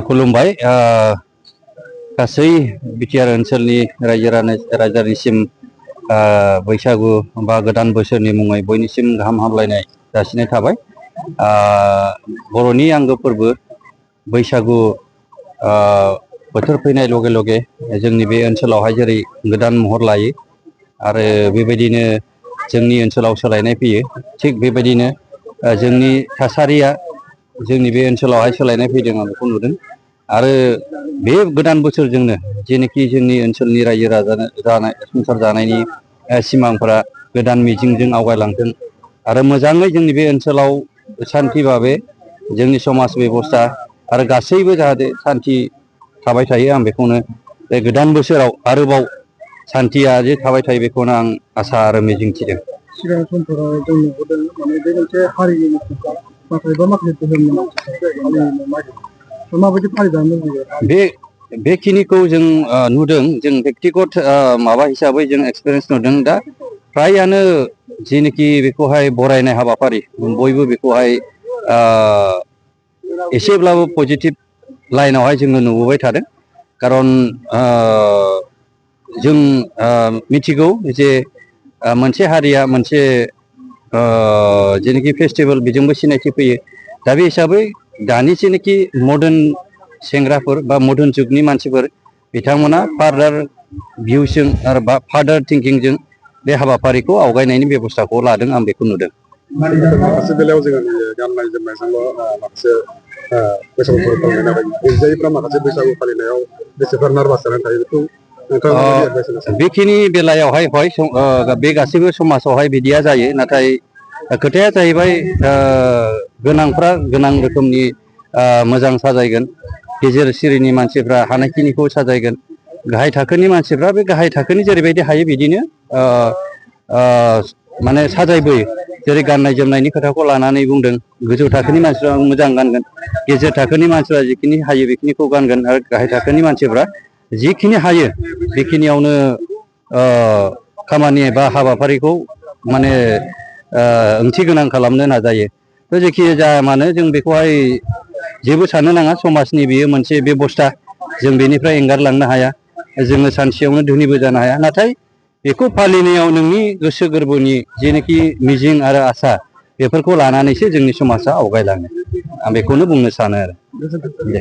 खुलुमबाय गासै बिटिआर ओनसोलनि रायजो राजानिसिम बैसागु बा गोदान बोसोरनि मुङै बयनिसिम गाहाम हामलायनाय जासिनाय थाबाय। बर'नि आंगो फोरबो बैसागु बोथोर फैनाय लगे लगे जोंनि बे ओनसोलावहाय जेरै गोदान महर लायो आरो बेबायदिनो जोंनि ओनसोलाव सोलायनाय फैयो, थिग बेबायदिनो जोंनि थासारिया जोंनि बे ओनसोलावहाय सोलायनाय फैदों आं बेखौ नुदों। आरो बे गोदान बोसोरजोंनो जेनोखि जोंनि ओनसोलनि रायजो राजा संसार जानायनि सिमांफोरा गोदान मिजिंजों आवगायलांथों आरो मोजाङै जोंनि बे ओनसोलाव सान्थि भाबै जोंनि समाज बेबस्था आरो गासैबो जाहाथे सान्थि थाबाय थायो, आं बेखौनो बे गोदान बोसोराव आरोबाव सान्थिया जे थाबाय थायो बेखौनो आं आसा आरो मिजिं थिदों। सिगां समफोराव जों नुबोदों माने बे मोनसे हारिनि माखासे धोरोमनि माबायदि फालिजानो लुबैयो बेखिनिखौ जों नुदों, जों बेक्तिगत माबा हिसाबै जों एक्सपिरियेन्स नुदों। दा फ्रायानो जेनोखि बेखौहाय बरायनाय हाबाफारि बयबो बेखौहाय एसेब्लाबो पजिटिभ लाइनावहाय जोङो नुबोबाय थादों। खारन जों मिथिगौ जे मोनसे हारिया मोनसे जेनोखि फेस्टिभेल बेजोंबो सिनायथि फैयो। दा बे हिसाबै दानि जेनोखि मडार्न सेंग्राफोर बा मडार्न जुगनि मानसिफोर बिथांमोना फार्दार भिउजों आरो बा फार्दार थिंकिंजों बे हाबाफारिखौ आवगायनायनि बेब'स्थाखौ लादों, आं बेखौ नुदों। माखासे बेलायाव जोङो गाननाय जोमनायजोंल' माखासे बैसागु फोरबो फालिनाय नाथाय गैजायैफ्रा माखासे बैसागु फालिनायाव बेसेबां नार्भास जानानै थायो बेखौ बेखिनि बेलायावहाय बे गासैबो समाजावहाय बिदिया जायो। नाथाय खोथाया जाहैबाय गोनांफ्रा गोनां रोखोमनि मोजां साजायगोन, गेजेर सिरिनि मानसिफ्रा हानायखिनिखौ साजायगोन, गाहाय थाखोनि मानसिफ्रा बे गाहाय थाखोनि जेरैबायदि हायो बिदिनो माने साजायबोयो। जेरै गाननाय जोमनायनि खोथाखौ लानानै बुंदों, गोजौ थाखोनि मानसिफ्रा मोजां गानगोन, गेजेर थाखोनि मानसिफ्रा जिखिनि हायो बेखिनिखौ गानगोन आरो गाहाय थाखोनि मानसिफ्रा जिखिनि हायो बेखिनियावनो खामानि बा हाबाफारिखौ माने ओंथि गोनां खालामनो नाजायो। थ' जेखि जाया मानो जों बेखौहाय जेबो साननो नाङा, समाजनि बेयो मोनसे बेबस्था, जों बेनिफ्राय एंगारलांनो हाया। जोङो सानसेयावनो धोनिबो जानो हाया, नाथाय बेखौ फालिनायाव नोंनि गोसो गोरबोनि जेनोखि मिजिं आरो आसा बेफोरखौ लानानैसो जोंनि समाजा आवगायलाङो, आं बेखौनो बुंनो सानो आरो। दे।